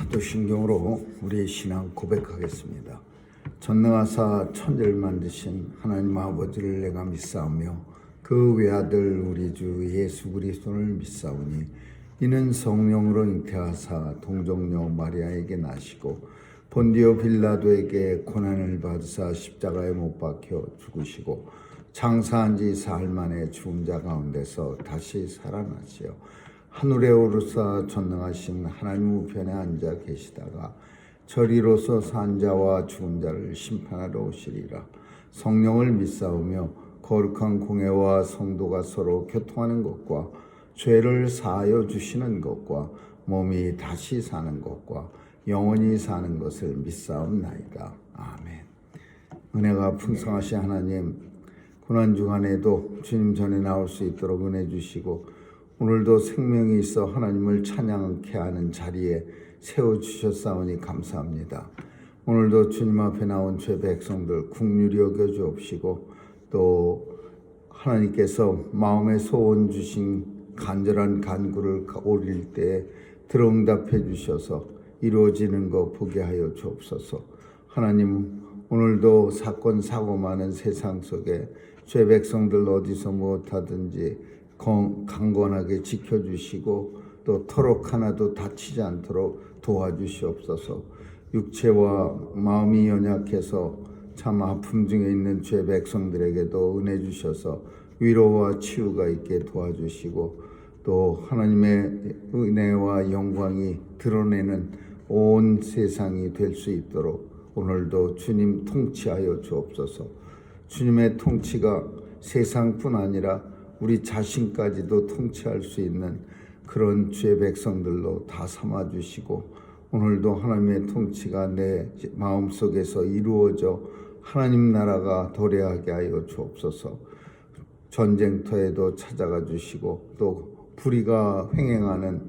사도신경으로 우리의 신앙 고백하겠습니다. 전능하사 천지를 만드신 하나님 아버지를 내가 믿사오며 그 외아들 우리 주 예수 그리스도를 믿사오니 이는 성령으로 잉태하사 동정녀 마리아에게 나시고 본디오 빌라도에게 고난을 받으사 십자가에 못 박혀 죽으시고 장사한 지 사흘 만에 죽은 자 가운데서 다시 살아나시어 하늘에 오르사 전능하신 하나님 우편에 앉아 계시다가 저리로서 산 자와 죽은 자를 심판하러 오시리라. 성령을 믿사오며 거룩한 공회와 성도가 서로 교통하는 것과 죄를 사하여 주시는 것과 몸이 다시 사는 것과 영원히 사는 것을 믿사옵나이다. 아멘. 은혜가 풍성하신 하나님, 고난 주간에도 주님 전에 나올 수 있도록 은혜 주시고 오늘도 생명이 있어 하나님을 찬양케 하는 자리에 세워주셨사오니 감사합니다. 오늘도 주님 앞에 나온 죄 백성들 긍휼히 여겨 주옵시고 또 하나님께서 마음에 소원 주신 간절한 간구를 올릴 때 들어응답해 주셔서 이루어지는 것 보게 하여 주옵소서. 하나님, 오늘도 사건 사고 많은 세상 속에 죄 백성들 어디서 무엇하든지 강건하게 지켜주시고 또 터록 하나도 다치지 않도록 도와주시옵소서. 육체와 마음이 연약해서 참 아픔 중에 있는 죄 백성들에게도 은혜 주셔서 위로와 치유가 있게 도와주시고 또 하나님의 은혜와 영광이 드러내는 온 세상이 될 수 있도록 오늘도 주님 통치하여 주옵소서. 주님의 통치가 세상뿐 아니라 우리 자신까지도 통치할 수 있는 그런 주의 백성들로 다 삼아주시고 오늘도 하나님의 통치가 내 마음속에서 이루어져 하나님 나라가 도래하게 하여 주옵소서. 전쟁터에도 찾아가 주시고 또 불의가 횡행하는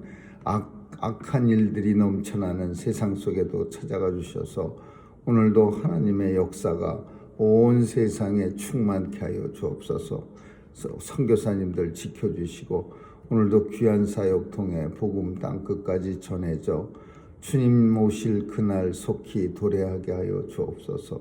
악한 일들이 넘쳐나는 세상 속에도 찾아가 주셔서 오늘도 하나님의 역사가 온 세상에 충만케 하여 주옵소서. 선교사님들 지켜주시고 오늘도 귀한 사역 통해 복음 땅끝까지 전해져 주님 오실 그날 속히 도래하게 하여 주옵소서.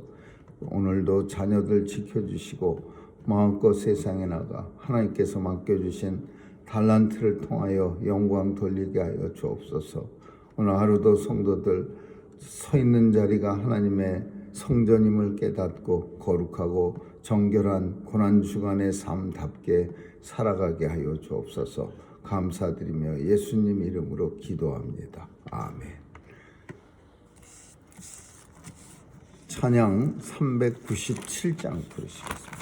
오늘도 자녀들 지켜주시고 마음껏 세상에 나가 하나님께서 맡겨주신 달란트를 통하여 영광 돌리게 하여 주옵소서. 오늘 하루도 성도들 서 있는 자리가 하나님의 성전임을 깨닫고 거룩하고 정결한 고난주간의 삶답게 살아가게 하여 주옵소서. 감사드리며 예수님 이름으로 기도합니다. 아멘. 찬양 397장 부르시겠습니다.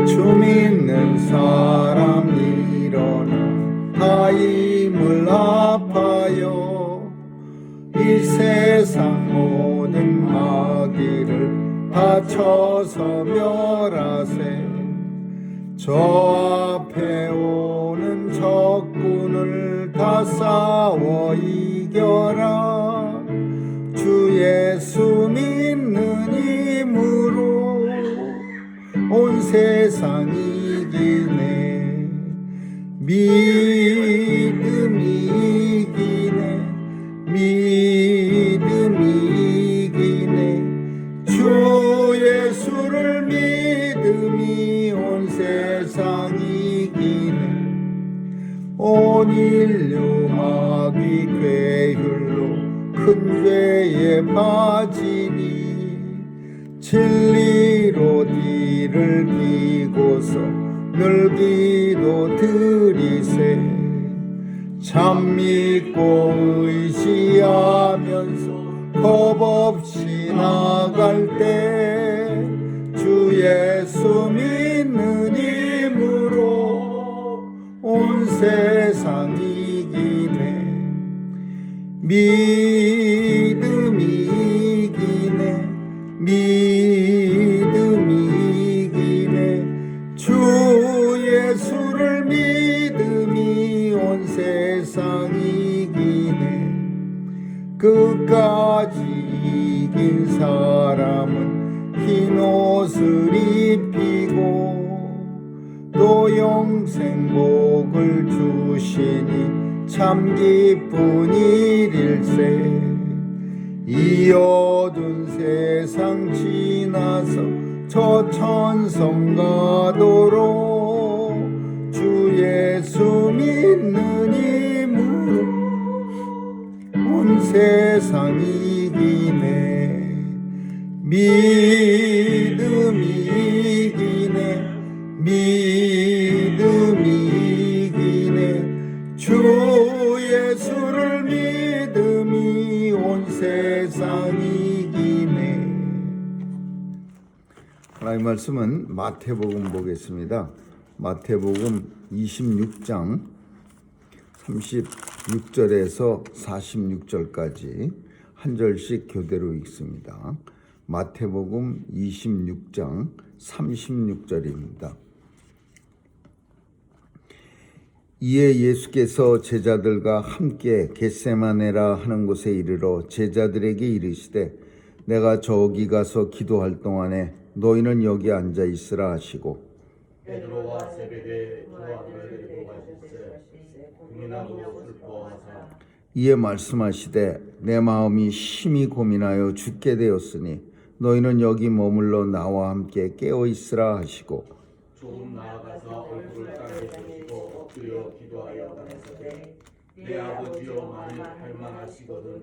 주 믿는 사람 일어나 다 힘을 아파요. 이 세상 모든 마귀를 다쳐서 멸하세. 저 앞에 오는 적군을 다 싸워 이겨라. 주 예수 믿는 힘으로 온 세상 이기네. 믿음이 이기네. 믿음이 이기네. 주 예수를 믿음이 온 세상 이기네. 온 인류 마귀 괴율로 큰 죄에 빠지니 진리로 뒤를 비고서 늘 기도 드리세. 참 믿고 의지하면서 겁없이 나갈 때 주 예수 믿는 힘으로 온 세상 이기네. 믿음이 이기네. 믿음이 이기네. 주 예수를 믿음이 온 세상 세상 이기네. 끝까지 이긴 사람은 흰 옷을 입히고 또 영생 복을 주시니 참 기쁜 일일세. 이 어두운 세상 지나서 저 천성 가도록 주 예수 믿는 힘으로 온 세상 이기네. 믿음이 이기네. 믿음이 이기네. 주 예수를 믿음이 온 세상 이기네. 하나님 말씀은 마태복음 보겠습니다. 마태복음 26장 36절에서 46절까지 한 절씩 교대로 읽습니다. 마태복음 26장 36절입니다. 이에 예수께서 제자들과 함께 겟세마네라 하는 곳에 이르러 제자들에게 이르시되 내가 저기 가서 기도할 동안에 너희는 여기 앉아 있으라 하시고 베드로와 세베대 두 아들을 데리고 가셨으되 고민하고 슬퍼하사 이에 말씀하시되 내 마음이 심히 고민하여 죽게 되었으니 너희는 여기 머물러 나와 함께 깨어 있으라 하시고 조금 나아가서 얼굴을 땅에 두시고 엎드려 기도하여 가라사대 내 아버지여 만일 할만하시거든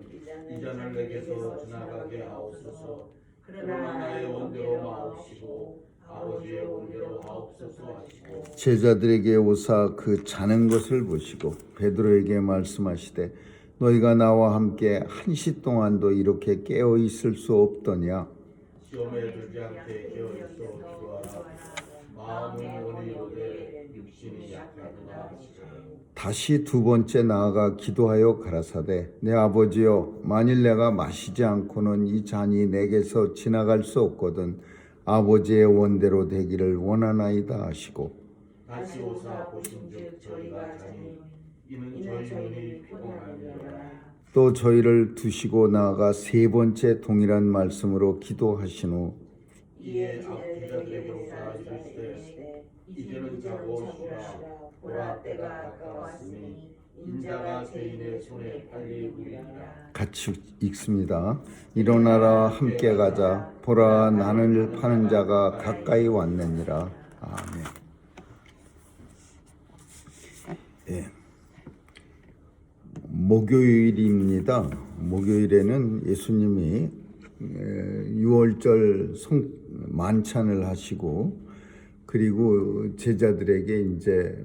이 잔을 내게서 지나가게 하옵소서. 그러나 나의 원대로 마옵시고 아버지의 원대로 하옵소서 하시고 제자들에게 오사 그 자는 것을 보시고 베드로에게 말씀하시되 너희가 나와 함께 한 시 동안도 이렇게 깨어 있을 수 없더냐. 시험에 들지 않게 깨어있어 기도하라. 마음은 원이로되 육신이 약하도다 하시고 다시 두 번째 나아가 기도하여 가라사대 내 아버지여 만일 내가 마시지 않고는 이 잔이 내게서 지나갈 수 없거든 아버지의 원대로 되기를 원하나이다 하시고 다시 오사 보신즉 저희가 자니 이는 저희 눈이 피곤함이라. 또 저희를 두시고 나아가 세 번째 동일한 말씀으로 기도하신 후 이에 제자들에게 오사 이르시되 이제는 자고 쉬라. 보라 때가 가까웠으니 인자가 죄인의 손에 팔리리라. 같이 읽습니다. 일어나라 함께 가자 보라 나를 파는 자가 가까이 왔느니라. 아멘. 예. 목요일입니다. 목요일에는 예수님이 6월절 만찬을 하시고 그리고 제자들에게 이제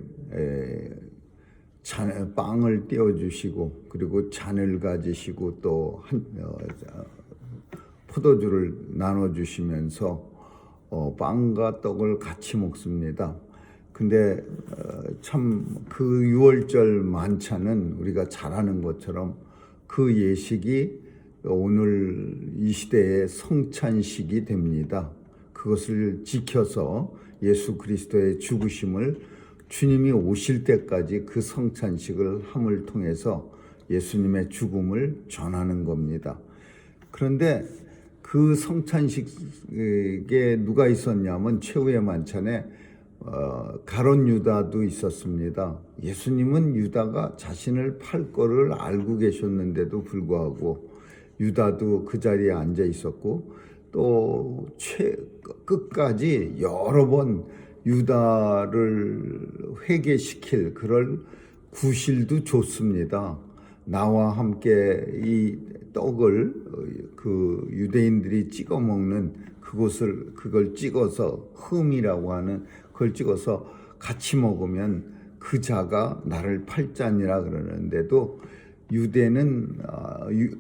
빵을 떼어주시고 그리고 잔을 가지시고 또 포도주를 나눠주시면서 빵과 떡을 같이 먹습니다. 근데 참 그 6월절 만찬은 우리가 잘 아는 것처럼 그 예식이 오늘 이 시대의 성찬식이 됩니다. 그것을 지켜서 예수 그리스도의 죽으심을 주님이 오실 때까지 그 성찬식을 함을 통해서 예수님의 죽음을 전하는 겁니다. 그런데 그 성찬식에 누가 있었냐면 최후의 만찬에 가룟 유다도 있었습니다. 예수님은 유다가 자신을 팔 거를 알고 계셨는데도 불구하고 유다도 그 자리에 앉아 있었고 또 끝까지 여러 번 유다를 회개시킬 그럴 구실도 줬습니다. 나와 함께 이 떡을 그 유대인들이 찍어 먹는 그걸 찍어서 흠이라고 하는 그걸 찍어서 같이 먹으면 그 자가 나를 팔 자니라 그러는데도 유대는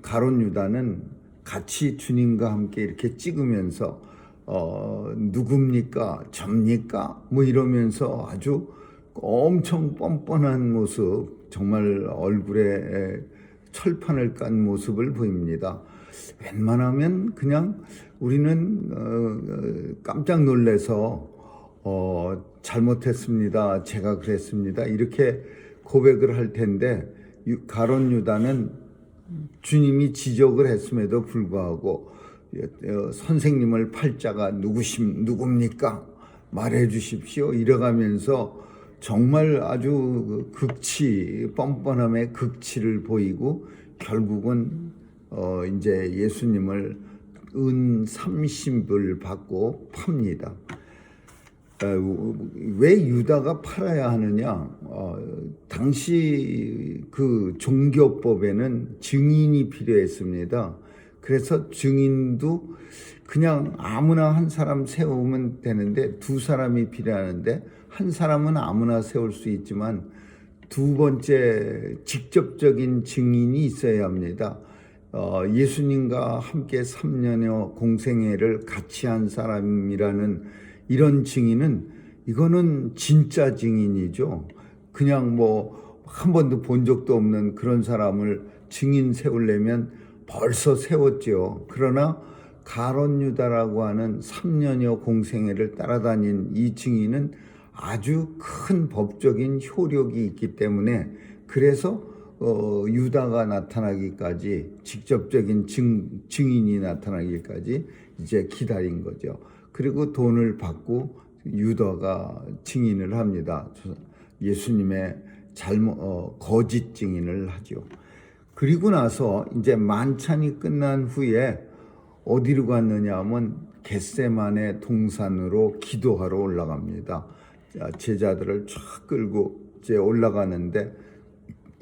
가룟 유다는 같이 주님과 함께 이렇게 찍으면서 누굽니까? 접니까? 뭐 이러면서 아주 엄청 뻔뻔한 모습, 정말 얼굴에 철판을 깐 모습을 보입니다. 웬만하면 그냥 우리는 깜짝 놀래서 잘못했습니다. 제가 그랬습니다. 이렇게 고백을 할 텐데 가룟 유다는 주님이 지적을 했음에도 불구하고 선생님을 팔자가 누굽니까? 말해 주십시오. 이래가면서 정말 아주 뻔뻔함의 극치를 보이고 결국은 이제 예수님을 은 30을 받고 팝니다. 왜 유다가 팔아야 하느냐? 당시 그 종교법에는 증인이 필요했습니다. 그래서 증인도 그냥 아무나 한 사람 세우면 되는데 두 사람이 필요하는데 한 사람은 아무나 세울 수 있지만 두 번째 직접적인 증인이 있어야 합니다. 예수님과 함께 3년여 공생애를 같이 한 사람이라는 이런 증인은 이거는 진짜 증인이죠. 그냥 한 번도 본 적도 없는 그런 사람을 증인 세우려면 벌써 세웠죠. 그러나 가룟 유다라고 하는 3년여 공생애를 따라다닌 이 증인은 아주 큰 법적인 효력이 있기 때문에 그래서 유다가 나타나기까지 직접적인 증인이 나타나기까지 이제 기다린 거죠. 그리고 돈을 받고 유다가 증인을 합니다. 예수님의 거짓 증인을 하죠. 그리고 나서 이제 만찬이 끝난 후에 어디로 갔느냐 하면 겟세마네 동산으로 기도하러 올라갑니다. 제자들을 쫙 끌고 이제 올라가는데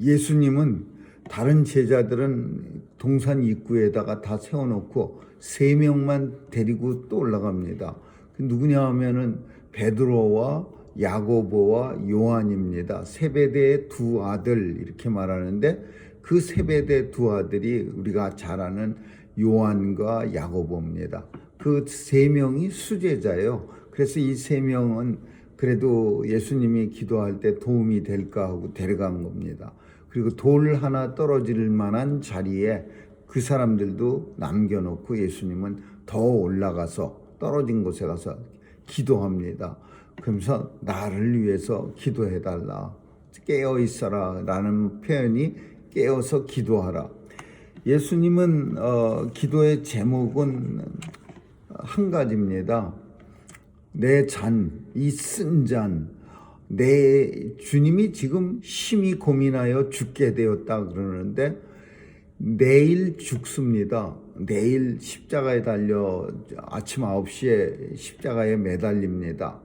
예수님은 다른 제자들은 동산 입구에다가 다 세워놓고 3명만 데리고 또 올라갑니다. 누구냐 하면은 베드로와 야고보와 요한입니다. 세베대의 두 아들 이렇게 말하는데 그 세베대 두 아들이 우리가 잘 아는 요한과 야고보입니다. 그 3명이 수제자예요. 그래서 이 3명은 그래도 예수님이 기도할 때 도움이 될까 하고 데려간 겁니다. 그리고 돌 하나 떨어질 만한 자리에 그 사람들도 남겨놓고 예수님은 더 올라가서 떨어진 곳에 가서 기도합니다. 그러면서 나를 위해서 기도해달라. 깨어 있어라 라는 표현이 깨어서 기도하라. 예수님은 기도의 제목은 한 가지입니다. 내 잔, 이 쓴 잔, 내 주님이 지금 심히 고민하여 죽게 되었다 그러는데 내일 죽습니다. 내일 십자가에 달려 아침 9시에 십자가에 매달립니다.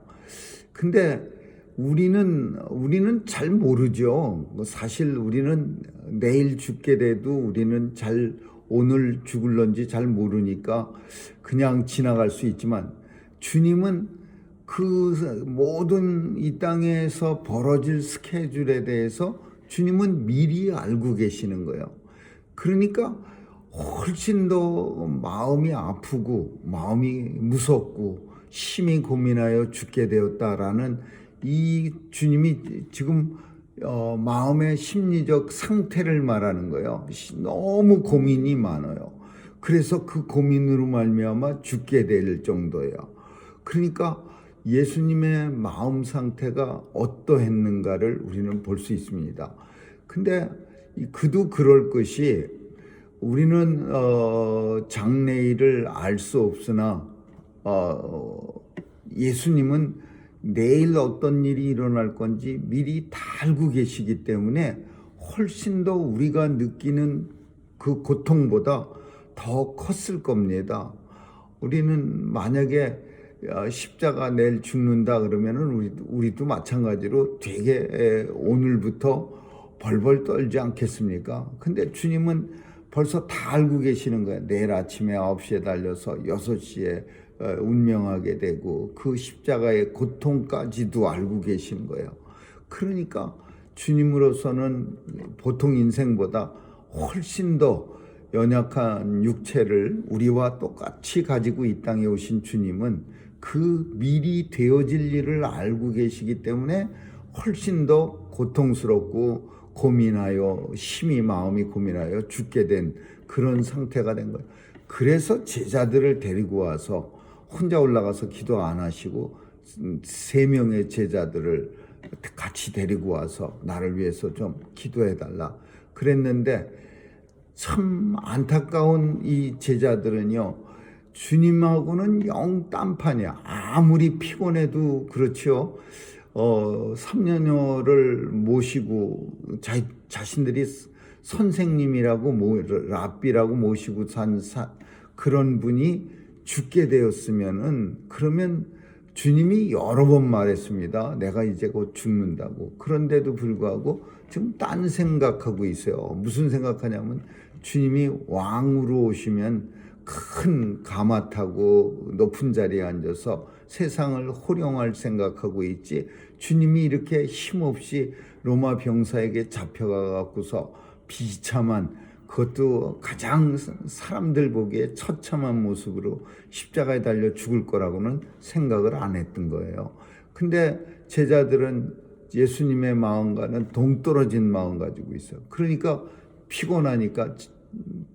근데 우리는 잘 모르죠. 사실 우리는 내일 죽게 돼도 우리는 오늘 죽을런지 잘 모르니까 그냥 지나갈 수 있지만 주님은 그 모든 이 땅에서 벌어질 스케줄에 대해서 주님은 미리 알고 계시는 거예요. 그러니까 훨씬 더 마음이 아프고 마음이 무섭고 심히 고민하여 죽게 되었다라는 이 주님이 지금 마음의 심리적 상태를 말하는 거예요. 너무 고민이 많아요. 그래서 그 고민으로 말미암아 죽게 될 정도예요. 그러니까 예수님의 마음 상태가 어떠했는가를 우리는 볼 수 있습니다. 근데 그도 그럴 것이 우리는 장래일을 알 수 없으나 예수님은 내일 어떤 일이 일어날 건지 미리 다 알고 계시기 때문에 훨씬 더 우리가 느끼는 그 고통보다 더 컸을 겁니다. 우리는 만약에 십자가 내일 죽는다 그러면은 우리도 마찬가지로 되게 오늘부터 벌벌 떨지 않겠습니까? 근데 주님은 벌써 다 알고 계시는 거예요. 내일 아침에 9시에 달려서 6시에 운명하게 되고 그 십자가의 고통까지도 알고 계시는 거예요. 그러니까 주님으로서는 보통 인생보다 훨씬 더 연약한 육체를 우리와 똑같이 가지고 이 땅에 오신 주님은 그 미리 되어질 일을 알고 계시기 때문에 훨씬 더 고통스럽고 고민하여 심히 마음이 고민하여 죽게 된 그런 상태가 된 거예요. 그래서 제자들을 데리고 와서 혼자 올라가서 기도 안 하시고 3명의 제자들을 같이 데리고 와서 나를 위해서 좀 기도해 달라 그랬는데, 참 안타까운 이 제자들은요, 주님하고는 영 딴판이야. 아무리 피곤해도. 그렇죠. 3년여를 모시고 자신들이 선생님이라고 랍비라고 모시고 산 그런 분이 죽게 되었으면은, 그러면 주님이 여러 번 말했습니다. 내가 이제 곧 죽는다고. 그런데도 불구하고 지금 딴 생각하고 있어요. 무슨 생각하냐면, 주님이 왕으로 오시면 큰 가마 타고 높은 자리에 앉아서 세상을 호령할 생각하고 있지, 주님이 이렇게 힘없이 로마 병사에게 잡혀가 갖고서 비참한, 그것도 가장 사람들 보기에 처참한 모습으로 십자가에 달려 죽을 거라고는 생각을 안 했던 거예요. 근데 제자들은 예수님의 마음과는 동떨어진 마음 가지고 있어요. 그러니까 피곤하니까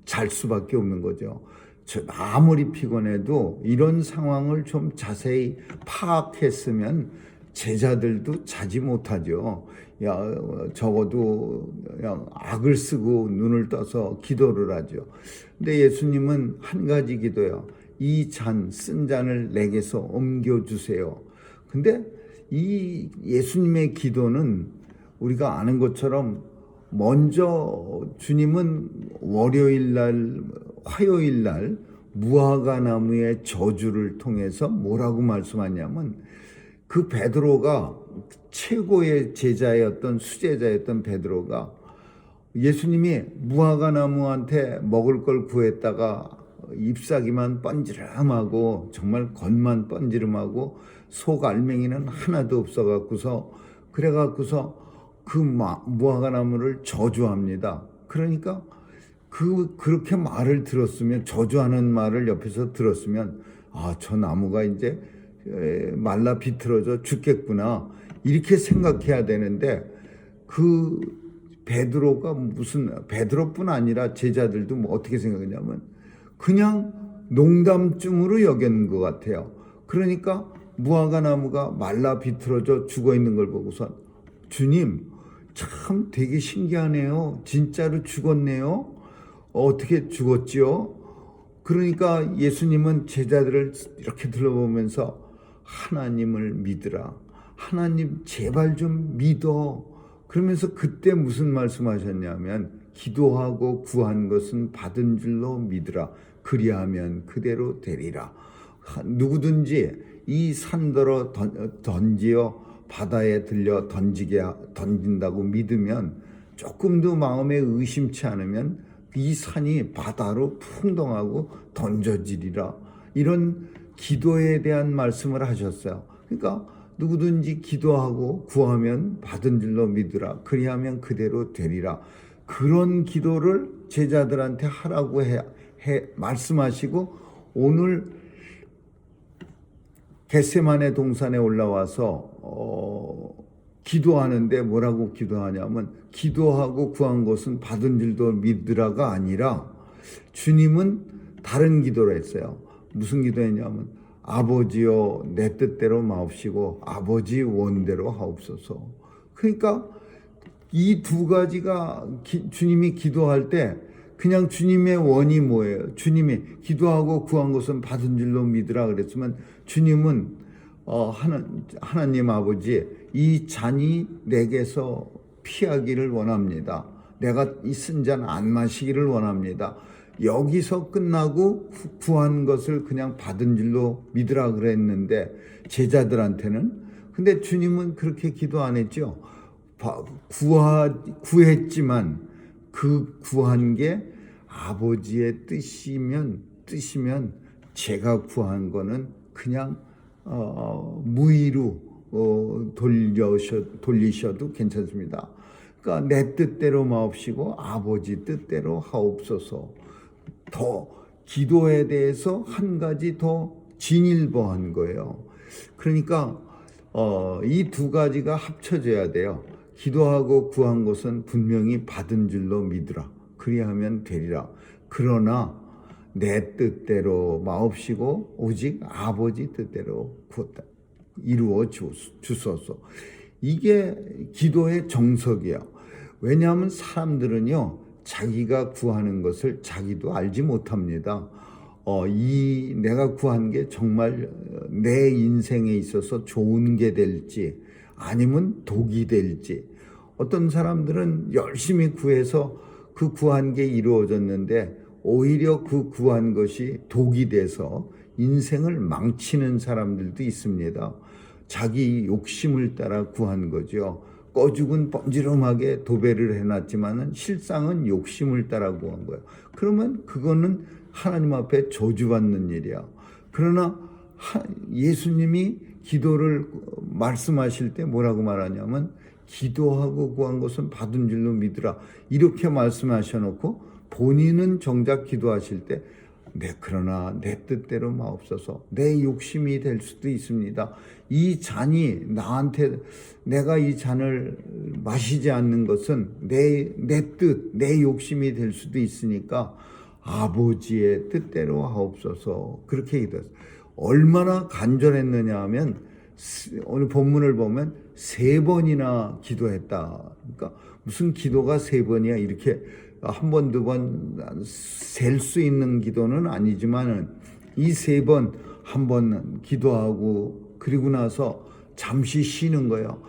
잘 수밖에 없는 거죠. 아무리 피곤해도 이런 상황을 좀 자세히 파악했으면 제자들도 자지 못하죠. 적어도 그냥 악을 쓰고 눈을 떠서 기도를 하죠. 근데 예수님은 한 가지 기도요. 이 쓴 잔을 내게서 옮겨주세요. 근데 이 예수님의 기도는 우리가 아는 것처럼, 먼저 주님은 월요일 날, 화요일 날 무화과 나무의 저주를 통해서 뭐라고 말씀하냐면, 그 베드로가, 최고의 제자였던 수제자였던 베드로가 예수님이 무화과 나무한테 먹을 걸 구했다가 ip사귀만 번지름하고 정말 겉만 번지름하고 속 알맹이는 하나도 없어갖고서, 그래갖고서 그 무화과 나무를 저주합니다. 그러니까 그렇게 말을 들었으면, 저주하는 말을 옆에서 들었으면, 저 나무가 이제 말라 비틀어져 죽겠구나, 이렇게 생각해야 되는데, 그 베드로가 베드로뿐 아니라 제자들도 어떻게 생각했냐면, 그냥 농담쯤으로 여겼는 것 같아요. 그러니까 무화과 나무가 말라 비틀어져 죽어 있는 걸 보고서, 주님 참 되게 신기하네요. 진짜로 죽었네요. 어떻게 죽었지요? 그러니까 예수님은 제자들을 이렇게 둘러보면서, 하나님을 믿으라. 하나님 제발 좀 믿어. 그러면서 그때 무슨 말씀하셨냐면, 기도하고 구한 것은 받은 줄로 믿으라. 그리하면 그대로 되리라. 누구든지 이 산더러 던지어 바다에 들려 던진다고 믿으면, 조금도 마음에 의심치 않으면 이 산이 바다로 풍덩하고 던져지리라. 이런 기도에 대한 말씀을 하셨어요. 그러니까 누구든지 기도하고 구하면 받은 줄로 믿으라. 그리하면 그대로 되리라. 그런 기도를 제자들한테 하라고 말씀하시고, 오늘 겟세마네 동산에 올라와서 기도하는데 뭐라고 기도하냐면, 기도하고 구한 것은 받은 줄도 믿으라가 아니라, 주님은 다른 기도를 했어요. 무슨 기도했냐면, 아버지여 내 뜻대로 마옵시고 아버지 원대로 하옵소서. 그러니까 이 두 가지가 주님이 기도할 때, 그냥 주님의 원이 뭐예요? 주님이 기도하고 구한 것은 받은 줄로 믿으라 그랬으면, 주님은 하나님 아버지, 이 잔이 내게서 피하기를 원합니다. 내가 이 쓴 잔 안 마시기를 원합니다. 여기서 끝나고 구한 것을 그냥 받은 줄로 믿으라 그랬는데, 제자들한테는. 근데 주님은 그렇게 기도 안 했죠. 구했지만 그 구한 게 아버지의 뜻이면 제가 구한 거는 그냥 무의로 돌리셔도 괜찮습니다. 그러니까 내 뜻대로 마옵시고 아버지 뜻대로 하옵소서. 더 기도에 대해서 한 가지 더 진일보한 거예요. 그러니까 이 두 가지가 합쳐져야 돼요. 기도하고 구한 것은 분명히 받은 줄로 믿으라. 그리하면 되리라. 그러나 내 뜻대로 마옵시고 오직 아버지 뜻대로 이루어 주소서. 이게 기도의 정석이에요. 왜냐하면 사람들은요, 자기가 구하는 것을 자기도 알지 못합니다. 이 내가 구한 게 정말 내 인생에 있어서 좋은 게 될지 아니면 독이 될지. 어떤 사람들은 열심히 구해서 그 구한 게 이루어졌는데 오히려 그 구한 것이 독이 돼서 인생을 망치는 사람들도 있습니다. 자기 욕심을 따라 구한 거죠. 꺼죽은 번지름하게 도배를 해놨지만은 실상은 욕심을 따라 구한 거예요. 그러면 그거는 하나님 앞에 저주받는 일이야. 그러나 예수님이 기도를 말씀하실 때 뭐라고 말하냐면 기도하고 구한 것은 받은 줄로 믿으라. 이렇게 말씀하셔놓고 본인은 정작 기도하실 때 그러나 내 뜻대로 마옵소서. 내 욕심이 될 수도 있습니다. 이 잔이 나한테 내가 이 잔을 마시지 않는 것은 내 뜻, 내 욕심이 될 수도 있으니까 아버지의 뜻대로 하옵소서. 그렇게 기도했어요. 얼마나 간절했느냐 하면 오늘 본문을 보면 3번이나 기도했다. 그러니까 무슨 기도가 3번이야 이렇게 한 번, 두 번 셀 수 있는 기도는 아니지만은 이 3번 한 번 기도하고 그리고 나서 잠시 쉬는 거예요.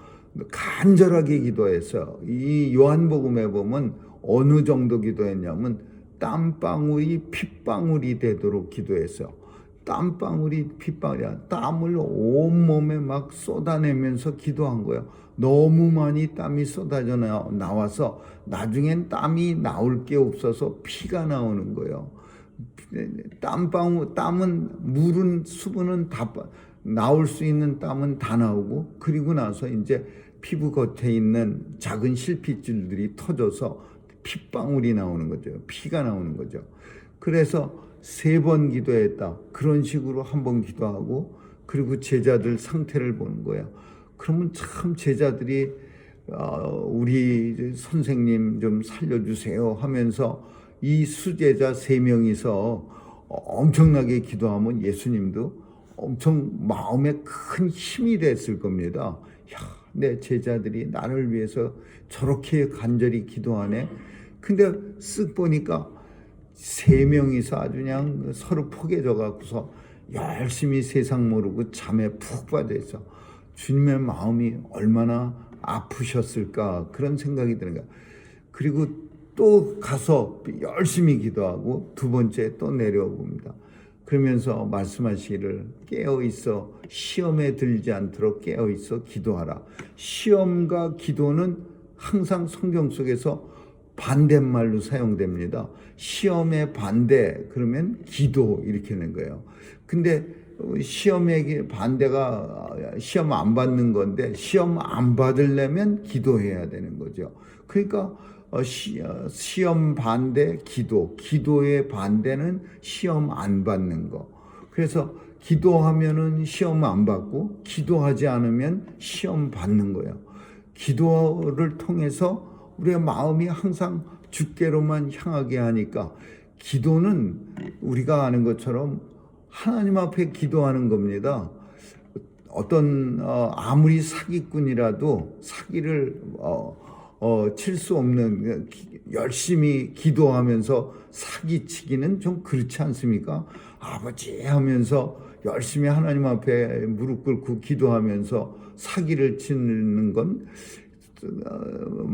간절하게 기도했어요. 이 요한복음에 보면 어느 정도 기도했냐면 땀방울이 핏방울이 되도록 기도했어요. 땀방울이 핏방울이야. 땀을 온몸에 막 쏟아내면서 기도한 거예요. 너무 많이 땀이 쏟아져 나와서 나중엔 땀이 나올 게 없어서 피가 나오는 거예요. 땀은 물은 수분은 다 나올 수 있는 땀은 다 나오고 그리고 나서 이제 피부 겉에 있는 작은 실핏줄들이 터져서 핏방울이 나오는 거죠. 피가 나오는 거죠. 그래서 3번 기도했다. 그런 식으로 한 번 기도하고 그리고 제자들 상태를 보는 거예요. 그러면 참 제자들이 우리 선생님 좀 살려주세요 하면서 이 수제자 3명이서 엄청나게 기도하면 예수님도 엄청 마음에 큰 힘이 됐을 겁니다. 야, 내 제자들이 나를 위해서 저렇게 간절히 기도하네. 근데 쓱 보니까 3명이서 아주 그냥 서로 포개져 갖고서 열심히 세상 모르고 잠에 푹 빠져 있어. 주님의 마음이 얼마나 아프셨을까 그런 생각이 드는 거야. 그리고 또 가서 열심히 기도하고 두 번째 또 내려옵니다. 그러면서 말씀하시기를 깨어있어 시험에 들지 않도록 깨어있어 기도하라. 시험과 기도는 항상 성경 속에서 반대말로 사용됩니다. 시험의 반대 그러면 기도 이렇게 하는 거예요. 근데 시험의 반대가 시험 안 받는 건데 시험 안 받으려면 기도해야 되는 거죠. 그러니까 시험 반대 기도, 기도의 반대는 시험 안 받는 거. 그래서 기도하면은 시험 안 받고 기도하지 않으면 시험 받는 거예요. 기도를 통해서 우리의 마음이 항상 주께로만 향하게 하니까 기도는 우리가 아는 것처럼 하나님 앞에 기도하는 겁니다. 어떤 아무리 사기꾼이라도 사기를 칠 수 없는 열심히 기도하면서 사기치기는 좀 그렇지 않습니까? 아버지 하면서 열심히 하나님 앞에 무릎 꿇고 기도하면서 사기를 치는 건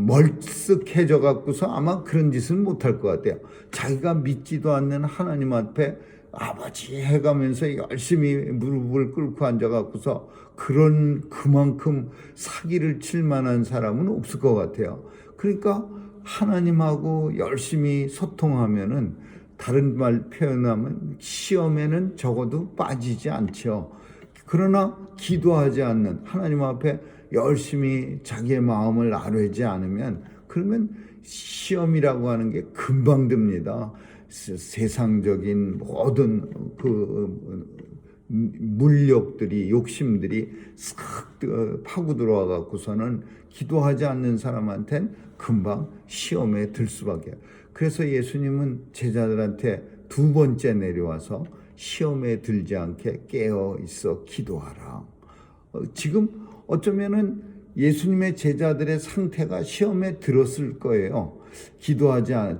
멀쓱해져 갖고서 아마 그런 짓은 못할 것 같아요. 자기가 믿지도 않는 하나님 앞에 아버지 해가면서 열심히 무릎을 꿇고 앉아 갖고서 그만큼 사기를 칠 만한 사람은 없을 것 같아요. 그러니까 하나님하고 열심히 소통하면은 다른 말 표현하면 시험에는 적어도 빠지지 않죠. 그러나 기도하지 않는 하나님 앞에 열심히 자기의 마음을 아뢰지 않으면 그러면 시험이라고 하는 게 금방 듭니다. 세상적인 모든 그 물욕들이 욕심들이 싹 파고 들어와 갖고서는 기도하지 않는 사람한테는 금방 시험에 들 수밖에. 그래서 예수님은 제자들한테 2번째 내려와서 시험에 들지 않게 깨어 있어 기도하라. 지금 어쩌면은 예수님의 제자들의 상태가 시험에 들었을 거예요.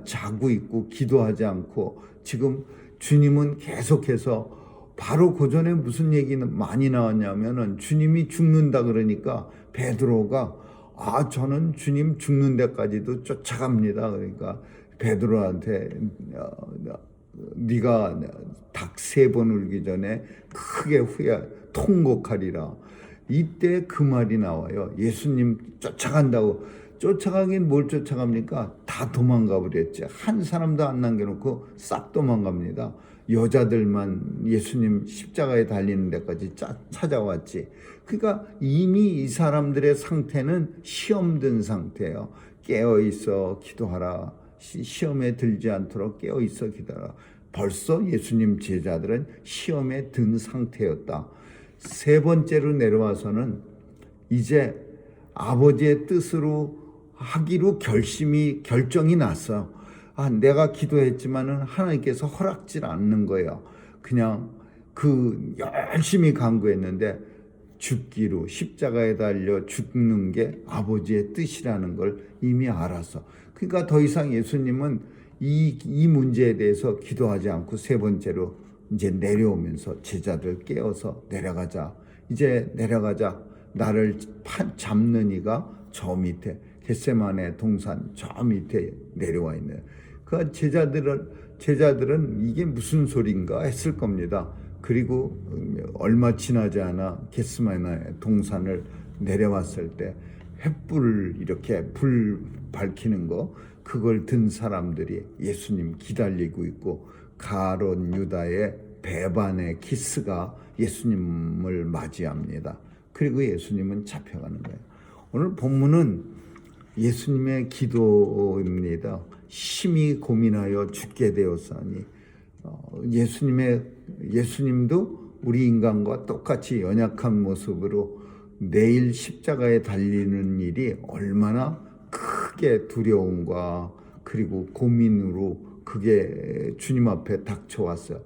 자고 있고 기도하지 않고 지금 주님은 계속해서 바로 그 전에 무슨 얘기는 많이 나왔냐면은 주님이 죽는다 그러니까 베드로가 저는 주님 죽는 데까지도 쫓아갑니다. 그러니까 베드로한테 네가 닭 3번 울기 전에 크게 통곡하리라. 이때 그 말이 나와요. 예수님 쫓아간다고. 쫓아가긴 뭘 쫓아갑니까? 다 도망가 버렸지. 한 사람도 안 남겨놓고 싹 도망갑니다. 여자들만 예수님 십자가에 달리는 데까지 찾아왔지. 그러니까 이미 이 사람들의 상태는 시험 든 상태예요. 깨어있어 기도하라. 시험에 들지 않도록 깨어있어 기도하라. 벌써 예수님 제자들은 시험에 든 상태였다. 3번째로 내려와서는 이제 아버지의 뜻으로 하기로 결정이 났어. 내가 기도했지만은 하나님께서 허락질 않는 거예요. 그냥 열심히 간구했는데 죽기로 십자가에 달려 죽는 게 아버지의 뜻이라는 걸 이미 알았어. 그러니까 더 이상 예수님은 이 문제에 대해서 기도하지 않고 3번째로 이제 내려오면서 제자들 깨워서 내려가자. 이제 내려가자. 나를 잡는 이가 저 밑에 겟세마네 동산 저 밑에 내려와 있네요. 그 제자들은 이게 무슨 소린가 했을 겁니다. 그리고 얼마 지나지 않아 겟세마네 동산을 내려왔을 때 횃불을 이렇게 불 밝히는 거 그걸 든 사람들이 예수님 기다리고 있고 가롯 유다의 배반의 키스가 예수님을 맞이합니다. 그리고 예수님은 잡혀가는 거예요. 오늘 본문은 예수님의 기도입니다. 심히 고민하여 죽게 되었사니 예수님도 우리 인간과 똑같이 연약한 모습으로 내일 십자가에 달리는 일이 얼마나 크게 두려움과 그리고 고민으로 그게 주님 앞에 닥쳐왔어요.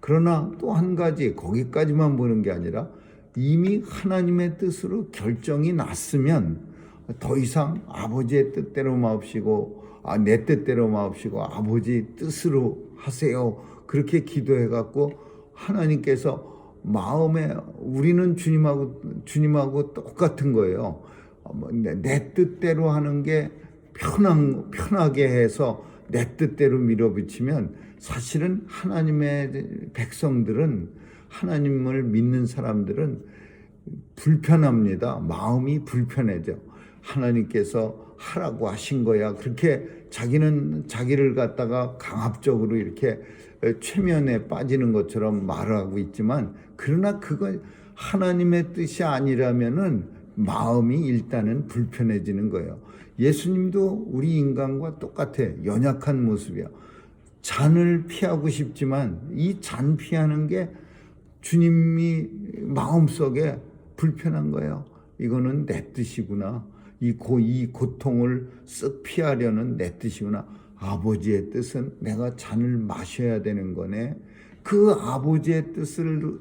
그러나 또 한 가지 거기까지만 보는 게 아니라 이미 하나님의 뜻으로 결정이 났으면 더 이상 아버지의 뜻대로 마옵시고 내 뜻대로 마옵시고 아버지 뜻으로 하세요. 그렇게 기도해갖고 하나님께서 마음에 우리는 주님하고 똑같은 거예요. 내 뜻대로 하는 게 편하게 해서 내 뜻대로 밀어붙이면 사실은 하나님의 백성들은 하나님을 믿는 사람들은 불편합니다. 마음이 불편해져. 하나님께서 하라고 하신 거야. 그렇게 자기를 갖다가 강압적으로 이렇게 최면에 빠지는 것처럼 말하고 있지만 그러나 그건 하나님의 뜻이 아니라면은 마음이 일단은 불편해지는 거예요. 예수님도 우리 인간과 똑같아. 연약한 모습이야. 잔을 피하고 싶지만 이 잔 피하는 게 주님이 마음속에 불편한 거예요. 이거는 내 뜻이구나. 이 고통을 쓱 피하려는 내 뜻이구나. 아버지의 뜻은 내가 잔을 마셔야 되는 거네. 그 아버지의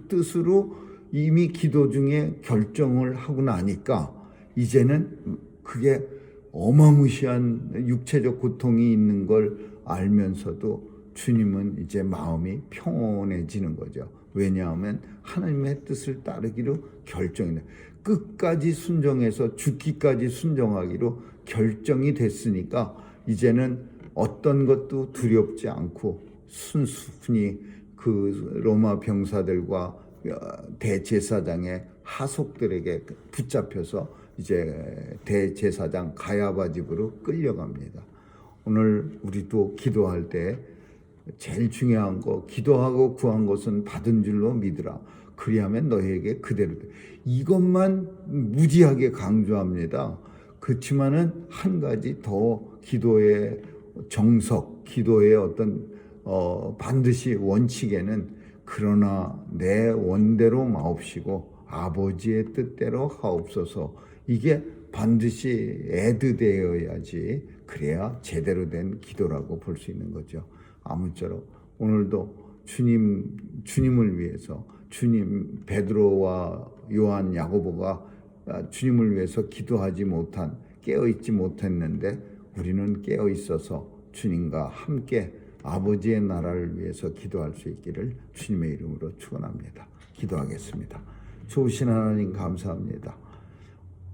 뜻으로 이미 기도 중에 결정을 하고 나니까 이제는 그게 어마무시한 육체적 고통이 있는 걸 알면서도 주님은 이제 마음이 평온해지는 거죠. 왜냐하면 하나님의 뜻을 따르기로 결정이 끝까지 순종해서 죽기까지 순종하기로 결정이 됐으니까 이제는 어떤 것도 두렵지 않고 순순히 그 로마 병사들과 대제사장의 하속들에게 붙잡혀서 이제 대제사장 가야바 집으로 끌려갑니다. 오늘 우리도 기도할 때 제일 중요한 거 기도하고 구한 것은 받은 줄로 믿으라. 그리하면 너희에게 그대로 돼. 이것만 무지하게 강조합니다. 그렇지만은 한 가지 더 기도의 정석, 기도의 어떤 반드시 원칙에는 그러나 내 원대로 마옵시고 아버지의 뜻대로 하옵소서. 이게 반드시 애드되어야지 그래야 제대로 된 기도라고 볼 수 있는 거죠. 아무쪼록 오늘도 주님을 위해서 주님 베드로와 요한 야고보가 주님을 위해서 기도하지 못한, 깨어있지 못했는데 우리는 깨어있어서 주님과 함께 아버지의 나라를 위해서 기도할 수 있기를 주님의 이름으로 축원합니다. 기도하겠습니다. 좋으신 하나님 감사합니다.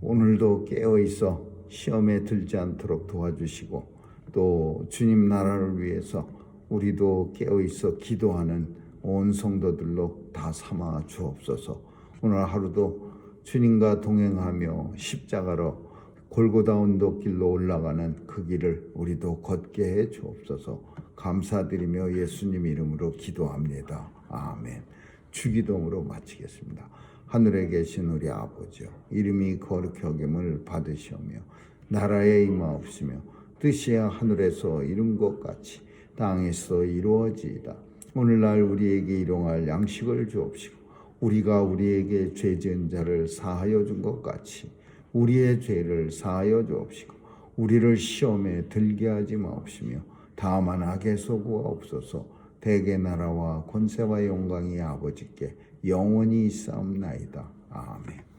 오늘도 깨어있어 시험에 들지 않도록 도와주시고 또 주님 나라를 위해서 우리도 깨어있어 기도하는 온 성도들로 다 삼아 주옵소서. 오늘 하루도 주님과 동행하며 십자가로 골고다 언덕길로 올라가는 그 길을 우리도 걷게 해 주옵소서. 감사드리며 예수님 이름으로 기도합니다. 아멘. 주기도문으로 마치겠습니다. 하늘에 계신 우리 아버지여, 이름이 거룩히 여김을 받으시오며 나라에 임하옵시며 뜻이 하늘에서 이룬 것 같이 땅에서 이루어지이다. 오늘날 우리에게 일용할 양식을 주옵시고 우리가 우리에게 죄 지은 자를 사하여 준 것 같이 우리의 죄를 사하여 주옵시고 우리를 시험에 들게 하지 마옵시며 다만 악에서 구하옵소서. 대개 나라와 권세와 영광이 아버지께 영원히 있사옵나이다. 아멘.